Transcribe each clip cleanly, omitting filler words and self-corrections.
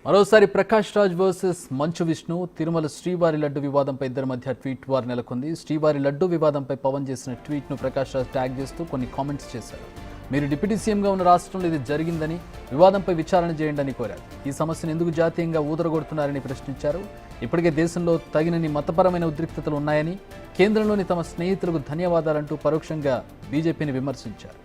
మరోసారి ప్రకాష్ రాజ్ వర్సెస్ మంచు విష్ణు తిరుమల శ్రీవారి లడ్డు వివాదంపై ఇద్దరి మధ్య ట్వీట్ వార్ నెలకొంది. శ్రీవారి లడ్డు వివాదంపై పవన్ చేసిన ట్వీట్ను ప్రకాష్ రాజ్ ట్యాగ్ చేస్తూ కొన్ని కామెంట్స్ చేశారు. మీరు డిప్యూటీ సీఎంగా ఉన్న రాష్ట్రంలో ఇది జరిగిందని, వివాదంపై విచారణ చేయండి అని కోరారు. ఈ సమస్యను ఎందుకు జాతీయంగా ఊదరగొడుతున్నారని ప్రశ్నించారు. ఇప్పటికే దేశంలో తగినన్ని మతపరమైన ఉద్రిక్తతలు ఉన్నాయని, కేంద్రంలోని తమ స్నేహితులకు ధన్యవాదాలంటూ పరోక్షంగా బీజేపీని విమర్శించారు.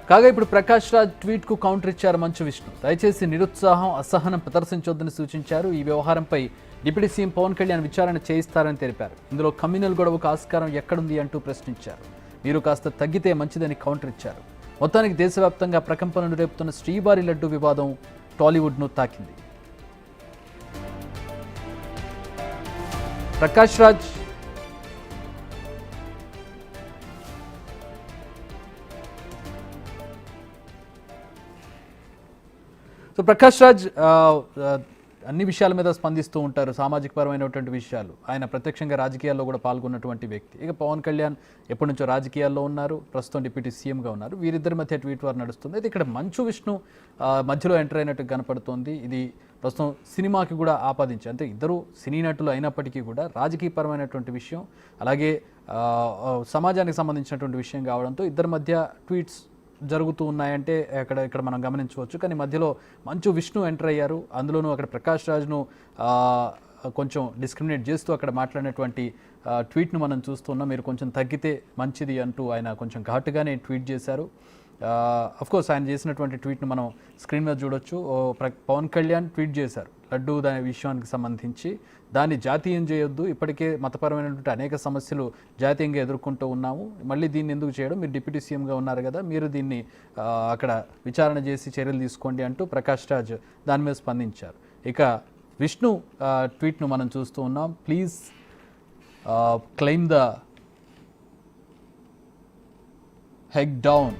కాగా ఇప్పుడు ప్రకాష్ రాజ్ ట్వీట్కు కౌంటర్ ఇచ్చారు మంచు విష్ణు. దయచేసి నిరుత్సాహం, అసహనం ప్రదర్శించొద్దని సూచించారు. ఈ వ్యవహారంపై డిప్యూటీ సీఎం పవన్ కళ్యాణ్ విచారణ చేయిస్తారని తెలిపారు. ఇందులో కమ్యూనల్ గొడవకు ఆస్కారం ఎక్కడుంది అంటూ ప్రశ్నించారు. మీరు కాస్త తగ్గితే మంచిదని కౌంటర్ ఇచ్చారు. మొత్తానికి దేశవ్యాప్తంగా ప్రకంపనలు రేపుతున్న శ్రీవారి లడ్డు వివాదం టాలీవుడ్ను తాకింది. ప్రకాష్ రాజ్ ప్రకాష్ రాజ్ అన్ని విషయాల మీద స్పందిస్తూ ఉంటారు, సామాజిక పరమైనటువంటి విషయాలు. ఆయన ప్రత్యక్షంగా రాజకీయాల్లో కూడా పాల్గొన్నటువంటి వ్యక్తి. ఇక పవన్ కళ్యాణ్ ఎప్పటి నుంచో రాజకీయాల్లో ఉన్నారు, ప్రస్తుతం డిప్యూటీ సీఎంగా ఉన్నారు. వీరిద్దరి మధ్య ట్వీట్ వార్ నడుస్తుంది. అయితే ఇక్కడ మంచు విష్ణు మధ్యలో ఎంటర్ అయినట్టు కనపడుతోంది. ఇది ప్రస్తుతం సినిమాకి కూడా ఆపాదించి, అంటే ఇద్దరు సినీ నటులు అయినప్పటికీ కూడా రాజకీయపరమైనటువంటి విషయం, అలాగే సమాజానికి సంబంధించినటువంటి విషయం కావడంతో ఇద్దరి మధ్య ట్వీట్స్ జరుగుతూ ఉన్నాయంటే ఇక్కడ మనం గమనించవచ్చు. కానీ మధ్యలో మంచు విష్ణు ఎంటర్ అయ్యారు. అందులోనూ అక్కడ ప్రకాష్ రాజ్ను కొంచెం డిస్క్రిమినేట్ చేస్తూ అక్కడ మాట్లాడినటువంటి ట్వీట్ను మనం చూస్తున్నాం. మీరు కొంచెం తగ్గితే మంచిది అంటూ ఆయన కొంచెం ఘాటుగానే ట్వీట్ చేశారు. అఫ్కోర్స్ ఆయన చేసినటువంటి ట్వీట్ను మనం స్క్రీన్ మీద చూడొచ్చు. పవన్ కళ్యాణ్ ట్వీట్ చేశారు లడ్డు దాని విషయానికి సంబంధించి, దాన్ని జాతీయం చేయొద్దు, ఇప్పటికే మతపరమైనటువంటి అనేక సమస్యలు జాతీయంగా ఎదుర్కొంటూ ఉన్నాము, మళ్ళీ దీన్ని ఎందుకు చేయడం, మీరు డిప్యూటీ సీఎంగా ఉన్నారు కదా, మీరు దీన్ని అక్కడ విచారణ చేసి చర్యలు తీసుకోండి అంటూ ప్రకాష్ రాజ్ దాని మీద స్పందించారు. ఇక విష్ణు ట్వీట్ను మనం చూస్తూ ఉన్నాం. Please claim the heck down.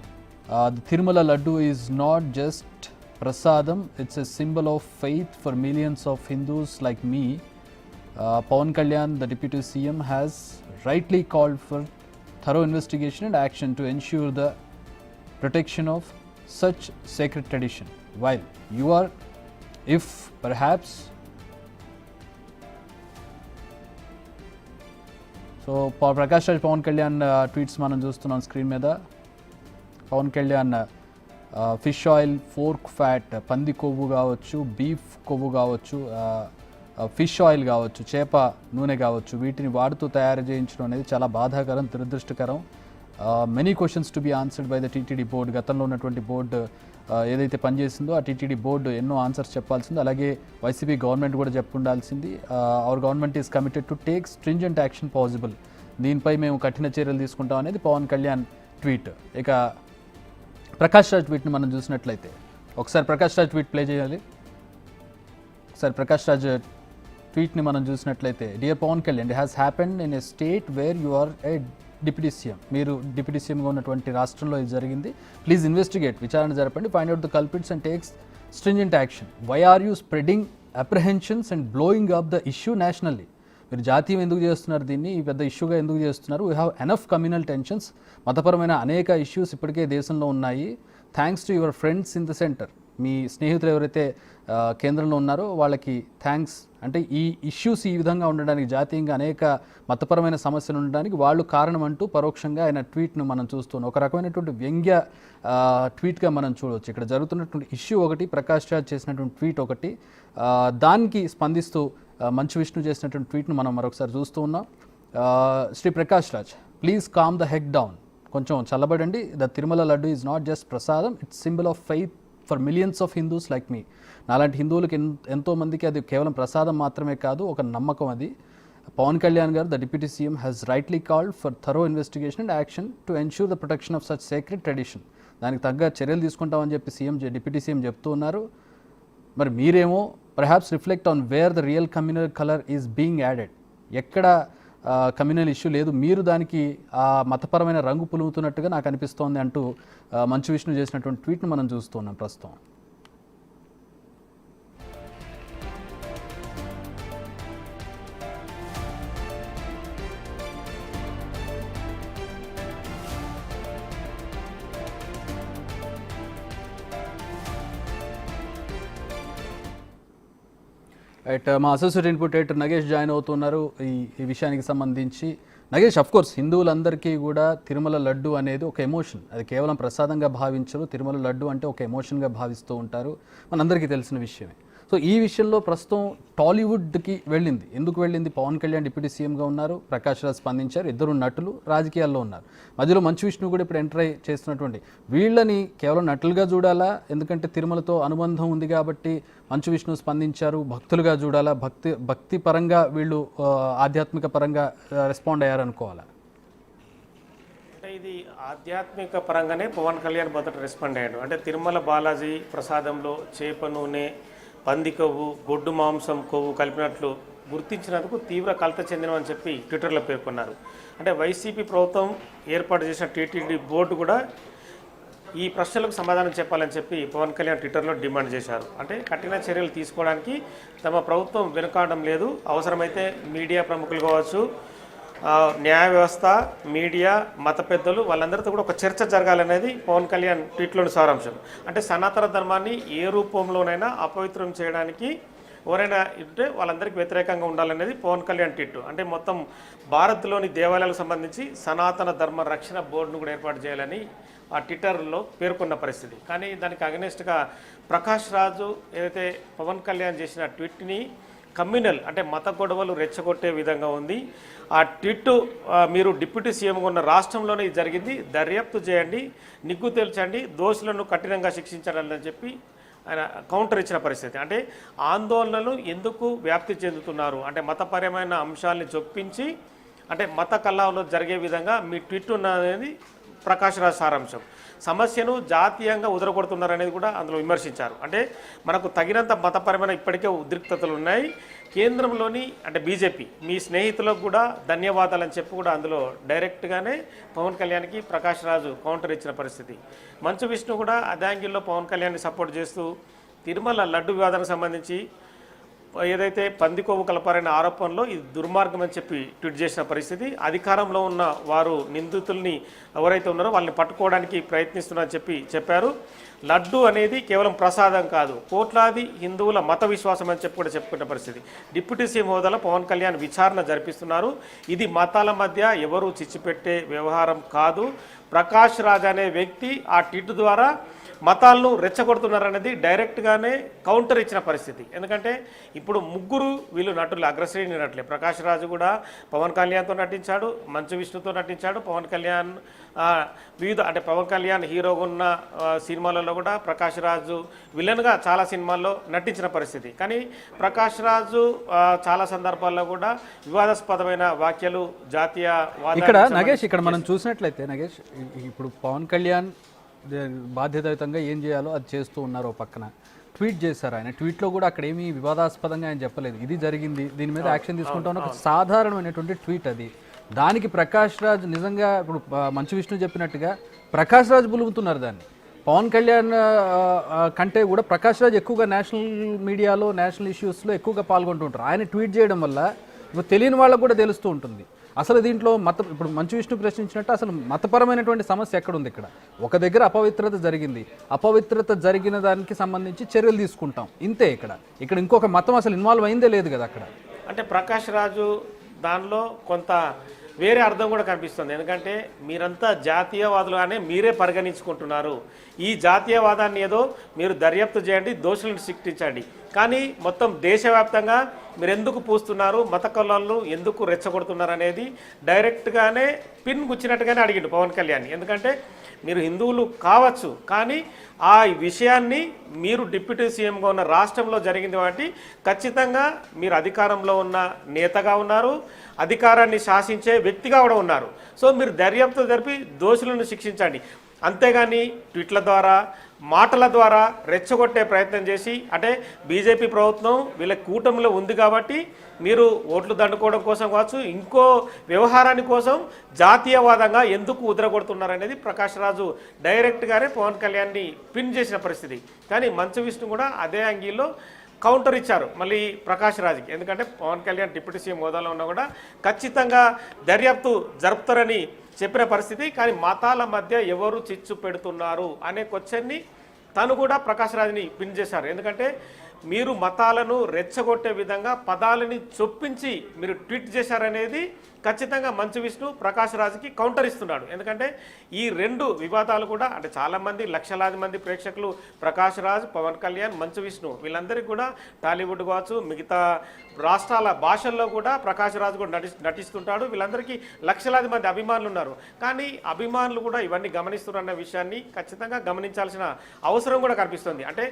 The Tirumala Laddu is not just prasadam, it's a symbol of faith for millions of Hindus like me. Pawan Kalyan, the Deputy CM, has rightly called for thorough investigation and action to ensure the protection of such sacred tradition. While you are, if perhaps, so Prakash Raj Pawan Kalyan tweets మనం చూస్తున్నాం screen మీద. Pawan Kalyan fish oil, pork fat, పంది కొవ్వు కావచ్చు, beef కొవ్వు కావచ్చు, fish oil కావచ్చు, చేప నూనె కావచ్చు, వీటిని వాడుతూ తయారు చేయించడం అనేది చాలా బాధాకరం, దురదృష్టకరం. Many questions to be answered by the TTD board. గతంలో ఉన్నటువంటి బోర్డు ఏదైతే పనిచేసిందో ఆ టీటీడీ బోర్డు ఎన్నో ఆన్సర్స్ చెప్పాల్సింది. అలాగే వైసీపీ గవర్నమెంట్ కూడా చెప్పుండాల్సింది. Our government is committed to take stringent action possible. దీనిపై మేము కఠిన చర్యలు తీసుకుంటాం అనేది పవన్ కళ్యాణ్ ట్వీట్. ఇక ప్రకాష్ రాజ్ ట్వీట్ని మనం చూసినట్లయితే, ఒకసారి ప్రకాష్ రాజ్ ట్వీట్ ప్లే చేయాలి. ఒకసారి ప్రకాష్ రాజ్ ట్వీట్ని మనం చూసినట్లయితే, dear Pawan Kalyan, it has happened in a state where you are a deputy CM. మీరు డిప్యూటీ సీఎంగా ఉన్నటువంటి రాష్ట్రంలో ఇది జరిగింది. ప్లీజ్ ఇన్వెస్టిగేట్, విచారణ జరపండి, find out the culprits and takes stringent action. Why are you spreading apprehensions and blowing up the issue nationally? మీరు జాతీయం ఎందుకు చేస్తున్నారు, దీన్ని ఈ పెద్ద ఇష్యూగా ఎందుకు చేస్తున్నారు? We have enough communal tensions. మతపరమైన అనేక ఇష్యూస్ ఇప్పటికే దేశంలో ఉన్నాయి. Thanks to your friends in the centre. మీ స్నేహితులు ఎవరైతే కేంద్రంలో ఉన్నారో వాళ్ళకి థ్యాంక్స్. అంటే ఈ ఇష్యూస్ ఈ విధంగా ఉండడానికి, జాతీయంగా అనేక మతపరమైన సమస్యలు ఉండడానికి వాళ్ళు కారణం అంటూ పరోక్షంగా ఆయన ట్వీట్ను మనం చూస్తున్నాం. ఒక రకమైనటువంటి వ్యంగ్య ట్వీట్గా మనం చూడవచ్చు. ఇక్కడ జరుగుతున్నటువంటి ఇష్యూ ఒకటి, ప్రకాష్ రాజ్ చేసినటువంటి ట్వీట్ ఒకటి. దానికి స్పందిస్తూ మంచు విష్ణు చేసినటువంటి ట్వీట్ను మనం మరొకసారి చూస్తూ ఉన్నాం. Shri Prakash Raj, please calm the heck down. కొంచెం చల్లబడండి. The Tirumala laddu is not just prasadam, it's symbol of faith for millions of Hindus like me. నాలాంటి హిందువులకి ఎంతోమందికి అది కేవలం ప్రసాదం మాత్రమే కాదు, ఒక నమ్మకం అది. పవన్ కళ్యాణ్ గారు, the deputy CM, has rightly called for thorough investigation and action to ensure the protection of such sacred tradition. దానికి తగ్గ చర్యలు తీసుకుంటామని చెప్పి డిప్యూటీ సీఎం చెప్తూ ఉన్నారు. మరి మీరేమో perhaps reflect on where the real communal color is being added. ఎక్కడ కమ్యూనల్ ఇష్యూ లేదు, మీరు దానికి మతపరమైన రంగు పులుముతున్నట్టుగా నాకు అనిపిస్తోంది అంటూ మంచు విష్ణు చేసినటువంటి ట్వీట్ను మనం చూస్తున్నాం ప్రస్తుతం. రైట్, మా associate input editor Nagesh join అవుతున్నారు ఈ విషయానికి సంబంధించి. నగేష్, అఫ్ కోర్స్ హిందువులందరికీ కూడా తిరుమల లడ్డు అనేది ఒక ఎమోషన్, అది కేవలం ప్రసాదంగా భావించరు. తిరుమల లడ్డు అంటే ఒక ఎమోషన్గా భావిస్తూ ఉంటారు, మనందరికీ తెలిసిన విషయమే. సో ఈ విషయంలో ప్రస్తుతం టాలీవుడ్కి వెళ్ళింది. ఎందుకు వెళ్ళింది? పవన్ కళ్యాణ్ డిప్యూటీ సీఎంగా ఉన్నారు, ప్రకాష్ రాజ్ స్పందించారు, ఇద్దరు నటులు రాజకీయాల్లో ఉన్నారు. మధ్యలో మంచు విష్ణు కూడా ఇప్పుడు ఎంటర్ అయి చేస్తున్నటువంటి వీళ్ళని కేవలం నటులుగా చూడాలా? ఎందుకంటే తిరుమలతో అనుబంధం ఉంది కాబట్టి మంచు విష్ణు స్పందించారు. భక్తులుగా చూడాలా? భక్తి పరంగా వీళ్ళు ఆధ్యాత్మిక పరంగా రెస్పాండ్ అయ్యారనుకోవాలా? అంటే ఇది ఆధ్యాత్మిక పరంగానే పవన్ కళ్యాణ్ మొదట రెస్పాండ్ అయ్యాడు. అంటే తిరుమల బాలాజీ ప్రసాదంలో చేప నూనె, పంది కొవ్వు, గొడ్డు మాంసం కొవ్వు కలిపినట్లు గుర్తించినందుకు తీవ్ర కలత చెందినమని చెప్పి ట్విట్టర్లో పేర్కొన్నారు. అంటే వైసీపీ ప్రభుత్వం ఏర్పాటు చేసిన టీటీడీ బోర్డు కూడా ఈ ప్రశ్నలకు సమాధానం చెప్పాలని చెప్పి పవన్ కళ్యాణ్ ట్విట్టర్లో డిమాండ్ చేశారు. అంటే కఠిన చర్యలు తీసుకోవడానికి తమ ప్రభుత్వం వెనుకాడడం లేదు, అవసరమైతే మీడియా ప్రముఖులు కావచ్చు, న్యాయ వ్యవస్థ, మీడియా, మత పెద్దలు వాళ్ళందరితో కూడా ఒక చర్చ జరగాలనేది పవన్ కళ్యాణ్ ట్వీట్లోని సారాంశం. అంటే సనాతన ధర్మాన్ని ఏ రూపంలోనైనా అపవిత్రం చేయడానికి ఎవరైనా ఉంటే వాళ్ళందరికీ వ్యతిరేకంగా ఉండాలనేది పవన్ కళ్యాణ్ ట్వీట్. అంటే మొత్తం భారత్లోని దేవాలయాలకు సంబంధించి సనాతన ధర్మ రక్షణ బోర్డును కూడా ఏర్పాటు చేయాలని ఆ ట్విట్టర్లో పేర్కొన్న పరిస్థితి. కానీ దానికి అగనెస్ట్గా ప్రకాష్ రాజు ఏదైతే పవన్ కళ్యాణ్ చేసిన ట్వీట్ని కమ్యూనల్ అంటే మత గొడవలు రెచ్చగొట్టే విధంగా ఉంది. ఆ ట్వీట్ మీరు డిప్యూటీ సీఎంగా ఉన్న రాష్ట్రంలోనే ఇది జరిగింది, దర్యాప్తు చేయండి, నిగ్గు తేల్చండి, దోషులను కఠినంగా శిక్షించాలని చెప్పి ఆయన కౌంటర్ ఇచ్చిన పరిస్థితి. అంటే ఆందోళనలు ఎందుకు వ్యాప్తి చెందుతున్నారు అంటే మతపరమైన అంశాలని చొప్పించి అంటే మత కల్లాలో జరిగే విధంగా మీ ట్వీట్ ఉన్నది ప్రకాష్ రాజ్ సారాంశం. సమస్యను జాతీయంగా ఉదరగొడుతున్నారనేది కూడా అందులో విమర్శించారు. అంటే మనకు తగినంత మతపరమైన ఇప్పటికే ఉద్రిక్తతలు ఉన్నాయి. కేంద్రంలోని అంటే బీజేపీ మీ స్నేహితులకు కూడా ధన్యవాదాలు అని చెప్పి కూడా అందులో డైరెక్ట్గానే పవన్ కళ్యాణ్కి ప్రకాష్ రాజు కౌంటర్ ఇచ్చిన పరిస్థితి. మంచు విష్ణు కూడా అదే యాంగిల్లో పవన్ కళ్యాణ్ని సపోర్ట్ చేస్తూ తిరుమల లడ్డు వివాదానికి సంబంధించి ఏదైతే పంది కొవ్వు కలపారనే ఆరోపణలో ఇది దుర్మార్గం అని చెప్పి ట్వీట్ చేసిన పరిస్థితి. అధికారంలో ఉన్న వారు నిందితుల్ని ఎవరైతే ఉన్నారో వాళ్ళని పట్టుకోవడానికి ప్రయత్నిస్తున్నారని చెప్పి చెప్పారు. లడ్డు అనేది కేవలం ప్రసాదం కాదు, కోట్లాది హిందువుల మత విశ్వాసం అని చెప్పి కూడా చెప్పుకున్న పరిస్థితి. డిప్యూటీ సీఎం హోదాలో పవన్ కళ్యాణ్ విచారణ జరిపిస్తున్నారు. ఇది మతాల మధ్య ఎవరు చిచ్చుపెట్టే వ్యవహారం కాదు. ప్రకాష్ రాజ్ అనే వ్యక్తి ఆ ట్వీట్ ద్వారా మతాలను రెచ్చగొడుతున్నారనేది డైరెక్ట్గానే కౌంటర్ ఇచ్చిన పరిస్థితి. ఎందుకంటే ఇప్పుడు ముగ్గురు వీళ్ళు నటులు, అగ్రశ్రేణి నటులే. ప్రకాష్ రాజు కూడా పవన్ కళ్యాణ్తో నటించాడు, మంచు విష్ణుతో నటించాడు. పవన్ కళ్యాణ్ వివిధ అంటే పవన్ కళ్యాణ్ హీరోగా ఉన్న సినిమాలలో కూడా ప్రకాష్ రాజు విలన్గా చాలా సినిమాల్లో నటించిన పరిస్థితి. కానీ ప్రకాష్ రాజు చాలా సందర్భాల్లో కూడా వివాదాస్పదమైన వ్యాఖ్యలు జాతీయ ఇక్కడ నగేష్ ఇక్కడ మనం చూసినట్లయితే నగేష్ ఇప్పుడు పవన్ కళ్యాణ్ బాధ్యతాయుతంగా ఏం చేయాలో అది చేస్తూ ఉన్నారు. ఓ పక్కన ట్వీట్ చేశారు. ఆయన ట్వీట్లో కూడా అక్కడ ఏమీ వివాదాస్పదంగా ఆయన చెప్పలేదు, ఇది జరిగింది దీని మీద యాక్షన్ తీసుకుంటాం ఒక సాధారణమైనటువంటి ట్వీట్ అది. దానికి ప్రకాష్ రాజ్ నిజంగా ఇప్పుడు మంచు విష్ణు చెప్పినట్టుగా ప్రకాష్ రాజ్ బులుగుతున్నారు దాన్ని. పవన్ కళ్యాణ్ కంటే కూడా ప్రకాష్ రాజ్ ఎక్కువగా నేషనల్ మీడియాలో నేషనల్ ఇష్యూస్లో ఎక్కువగా పాల్గొంటుంటారు. ఆయన ట్వీట్ చేయడం వల్ల ఇప్పుడు తెలియని వాళ్ళకు కూడా తెలుస్తూ ఉంటుంది. అసలు దీంట్లో ఇప్పుడు మంచు విష్ణు ప్రశ్నించినట్టు అసలు మతపరమైనటువంటి సమస్య ఎక్కడుంది? ఇక్కడ ఒక దగ్గర అపవిత్రత జరిగింది, అపవిత్రత జరిగిన దానికి సంబంధించి చర్యలు తీసుకుంటాం ఇంతే. ఇక్కడ ఇంకొక మతం అసలు ఇన్వాల్వ్ అయిందే లేదు కదా అక్కడ. అంటే ప్రకాష్ రాజు దానిలో కొంత వేరే అర్థం కూడా కనిపిస్తుంది. ఎందుకంటే మీరంతా జాతీయవాదులుగానే మీరే పరిగణించుకుంటున్నారు. ఈ జాతీయవాదాన్ని ఏదో మీరు దర్యాప్తు చేయండి, దోషులను శిక్షించండి, కానీ మొత్తం దేశవ్యాప్తంగా మీరు ఎందుకు పూస్తున్నారు, మత కళలు ఎందుకు రెచ్చగొడుతున్నారు అనేది డైరెక్ట్గానే పిన్ గుచ్చినట్టుగానే అడిగిండు పవన్ కళ్యాణ్. ఎందుకంటే మీరు హిందువులు కావచ్చు, కానీ ఆ విషయాన్ని మీరు డిప్యూటీ సీఎంగా ఉన్న రాష్ట్రంలో జరిగింది కాబట్టి ఖచ్చితంగా మీరు అధికారంలో ఉన్న నేతగా ఉన్నారు, అధికారాన్ని శాసించే వ్యక్తిగా కూడా ఉన్నారు. సో మీరు దర్యాప్తు జరిపి దోషులను శిక్షించండి, అంతేగాని ట్వీట్ల ద్వారా మాటల ద్వారా రెచ్చగొట్టే ప్రయత్నం చేసి అంటే బీజేపీ ప్రభుత్వం వీళ్ళ కూటమిలో ఉంది కాబట్టి మీరు ఓట్లు దండుకోవడం కోసం కావచ్చు, ఇంకో వ్యవహారాని కోసం జాతీయవాదంగా ఎందుకు ఉదరగొడుతున్నారనేది ప్రకాష్ రాజు డైరెక్ట్గానే పవన్ కళ్యాణ్ని పిన్ చేసిన పరిస్థితి. కానీ మంచు విష్ణు కూడా అదే యాంగిల్లో కౌంటర్ ఇచ్చారు మళ్ళీ ప్రకాష్ రాజ్కి. ఎందుకంటే పవన్ కళ్యాణ్ డిప్యూటీ సీఎం హోదాలో ఉన్నా కూడా ఖచ్చితంగా దర్యాప్తు జరుపుతారని చెప్పిన పరిస్థితి. కానీ మతాల మధ్య ఎవరు చిచ్చు పెడుతున్నారు అనే క్వశ్చన్ని తను కూడా ప్రకాష్ రాజ్ని పిన్ చేశారు. ఎందుకంటే మీరు మతాలను రెచ్చగొట్టే విధంగా పదాలని చొప్పించి మీరు ట్వీట్ చేశారనేది ఖచ్చితంగా మంచు విష్ణు ప్రకాష్ రాజ్కి కౌంటర్ ఇస్తున్నాడు. ఎందుకంటే ఈ రెండు వివాదాలు కూడా అంటే చాలామంది లక్షలాది మంది ప్రేక్షకులు ప్రకాష్ రాజ్, పవన్ కళ్యాణ్, మంచు విష్ణు వీళ్ళందరికీ కూడా టాలీవుడ్ కావచ్చు మిగతా రాష్ట్రాల భాషల్లో కూడా ప్రకాష్ రాజ్ కూడా నటిస్తుంటాడు. వీళ్ళందరికీ లక్షలాది మంది అభిమానులు ఉన్నారు. కానీ అభిమానులు కూడా ఇవన్నీ గమనిస్తున్నారన్న విషయాన్ని ఖచ్చితంగా గమనించాల్సిన అవసరం కూడా కనిపిస్తుంది. అంటే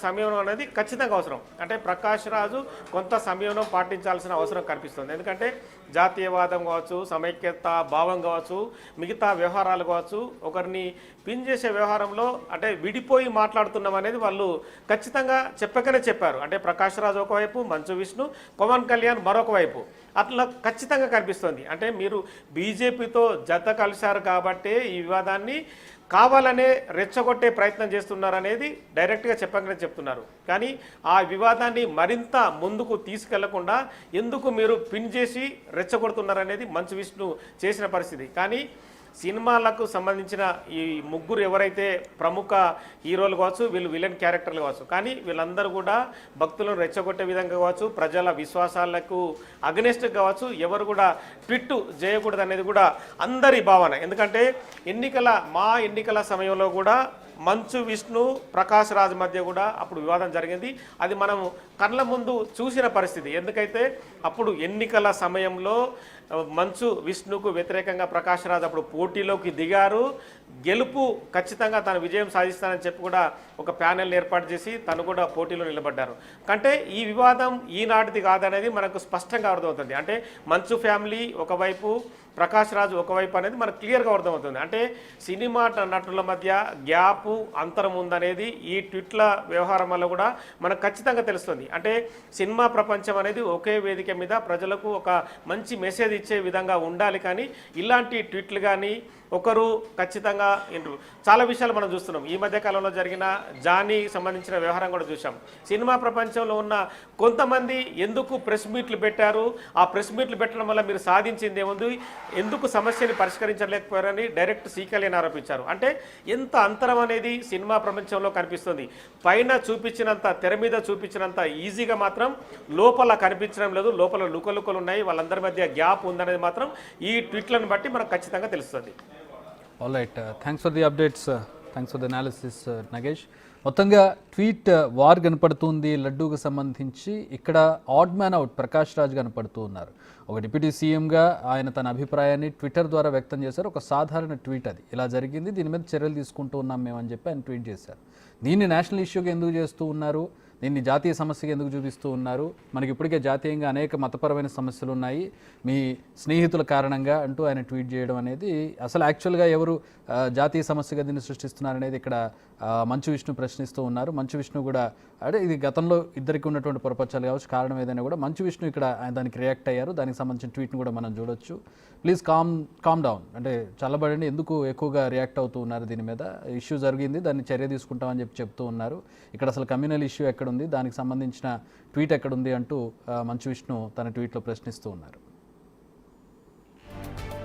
సమయం అనేది ఖచ్చితంగా అవసరం. అంటే ప్రకాష్ రాజు కొంత సమయం పాటించాల్సిన అవసరం కనిపిస్తుంది. ఎందుకంటే జాతీయవాదం కావచ్చు, సమైక్యత భావం కావచ్చు, మిగతా వ్యవహారాలు కావచ్చు, ఒకరిని పిన్ చేసే వ్యవహారంలో అంటే విడిపోయి మాట్లాడుతున్నాం అనేది వాళ్ళు ఖచ్చితంగా చెప్పకనే చెప్పారు. అంటే ప్రకాష్ రాజ్ ఒకవైపు, మంచు విష్ణు, పవన్ కళ్యాణ్ మరొక వైపు అట్లా ఖచ్చితంగా కనిపిస్తుంది. అంటే మీరు బీజేపీతో జత కలిశారు కాబట్టే ఈ వివాదాన్ని కావాలనే రెచ్చగొట్టే ప్రయత్నం చేస్తున్నారనేది డైరెక్ట్గా చెప్పగానే చెప్తున్నారు. కానీ ఆ వివాదాన్ని మరింత ముందుకు తీసుకెళ్లకుండా ఎందుకు మీరు పిన్ చేసి రెచ్చగొడుతున్నారనేది మంచు విష్ణు చేసిన పరిస్థితి. కానీ సినిమాలకు సంబంధించిన ఈ ముగ్గురు ఎవరైతే ప్రముఖ హీరోలు కావచ్చు, వీళ్ళు విలన్ క్యారెక్టర్లు కావచ్చు, కానీ వీళ్ళందరూ కూడా భక్తులను రెచ్చగొట్టే విధంగా కావచ్చు, ప్రజల విశ్వాసాలకు అగనెస్ట్ కావచ్చు, ఎవరు కూడా ట్విట్ చేయకూడదు అనేది కూడా అందరి భావన. ఎందుకంటే మా ఎన్నికల సమయంలో కూడా మంచు విష్ణు, ప్రకాష్ రాజ్ మధ్య కూడా అప్పుడు వివాదం జరిగింది. అది మనం కళ్ళ ముందు చూసిన పరిస్థితి. ఎందుకైతే అప్పుడు ఎన్నికల సమయంలో మంచు విష్ణుకు వ్యతిరేకంగా ప్రకాష్ రాజ్ అప్పుడు పోటీలోకి దిగారు. గెలుపు ఖచ్చితంగా తను విజయం సాధిస్తానని చెప్పి కూడా ఒక ప్యానెల్ ఏర్పాటు చేసి తను కూడా పోటీలో నిలబడ్డారు. అంటే ఈ వివాదం ఈనాటిది కాదనేది మనకు స్పష్టంగా అర్థమవుతుంది. అంటే మంచు ఫ్యామిలీ ఒకవైపు, ప్రకాష్ రాజ్ ఒకవైపు అనేది మనకు క్లియర్గా అర్థమవుతుంది. అంటే సినిమా నటుల మధ్య గ్యాపు, అంతరం ఉందనేది ఈ ట్వీట్ల వ్యవహారం వల్ల కూడా మనకు ఖచ్చితంగా తెలుస్తుంది. అంటే సినిమా ప్రపంచం అనేది ఒకే వేదిక మీద ప్రజలకు ఒక మంచి మెసేజ్ ఇచ్చే విధంగా ఉండాలి. కానీ ఇలాంటి ట్వీట్లు కానీ ఒకరు ఖచ్చితంగా చాలా విషయాలు మనం చూస్తున్నాం. ఈ మధ్య కాలంలో జరిగిన జానీ సంబంధించిన వ్యవహారం కూడా చూసాం. సినిమా ప్రపంచంలో ఉన్న కొంతమంది ఎందుకు ప్రెస్ మీట్లు పెట్టారు, ఆ ప్రెస్ మీట్లు పెట్టడం వల్ల మీరు సాధించింది ఏముంది, ఎందుకు సమస్యని పరిష్కరించలేకపోయారని డైరెక్ట్ సీకలేని ఆరోపించారు. అంటే ఎంత అంతరం అనేది సినిమా ప్రపంచంలో కనిపిస్తుంది. పైన చూపించినంత, తెర మీద చూపించినంత ఈజీగా మాత్రం లోపల కనిపించడం లేదు. లోపల లుకలుకలు ఉన్నాయి, వాళ్ళందరి మధ్య గ్యాప్ ఉందనేది మాత్రం ఈ ట్వీట్లను బట్టి మనకు ఖచ్చితంగా తెలుస్తుంది. All right, thanks for the updates, thanks for the analysis Nagesh. మొత్తంగా ట్వీట్ వార్ కనపడుతుంది లడ్డూకు సంబంధించి. ఇక్కడ odd man out Prakash Raj కనపడుతూ ఉన్నారు. ఒక డిప్యూటీ సీఎంగా ఆయన తన అభిప్రాయాన్ని ట్విట్టర్ ద్వారా వ్యక్తం చేశారు. ఒక సాధారణ ట్వీట్ అది, ఇలా జరిగింది, దీని మీద చర్యలు తీసుకుంటూ ఉన్నాం మేమని చెప్పి ఆయన ట్వీట్ చేశారు. దీన్ని నేషనల్ ఇష్యూగా ఎందుకు చేస్తూ ఉన్నారు, దీన్ని జాతీయ సమస్యగా ఎందుకు చూపిస్తూ ఉన్నారు, మనకి ఇప్పటికే జాతీయంగా అనేక మతపరమైన సమస్యలు ఉన్నాయి మీ స్నేహితుల కారణంగా అంటూ ఆయన ట్వీట్ చేయడం అనేది అసలు యాక్చువల్గా ఎవరు జాతీయ సమస్యగా దీన్ని సృష్టిస్తున్నారనేది ఇక్కడ మంచు విష్ణు ప్రశ్నిస్తూ ఉన్నారు. మంచు విష్ణు కూడా అంటే ఇది గతంలో ఇద్దరికి ఉన్నటువంటి పొరపచ్చాలు కావచ్చు, కారణం ఏదైనా కూడా మంచు విష్ణు ఇక్కడ దానికి రియాక్ట్ అయ్యారు. దానికి సంబంధించిన ట్వీట్ని కూడా మనం చూడొచ్చు. ప్లీజ్ కామ్ డౌన్, అంటే చల్లబడండి, ఎందుకు ఎక్కువగా రియాక్ట్ అవుతూ ఉన్నారు, దీని మీద ఇష్యూ జరిగింది, దాన్ని చర్య తీసుకుంటామని చెప్పి చెప్తూ ఉన్నారు. ఇక్కడ అసలు కమ్యూనల్ ఇష్యూ ఎక్కడుంది, దానికి సంబంధించిన ట్వీట్ ఎక్కడుంది అంటూ మంచు విష్ణు తన ట్వీట్లో ప్రశ్నిస్తూ ఉన్నారు.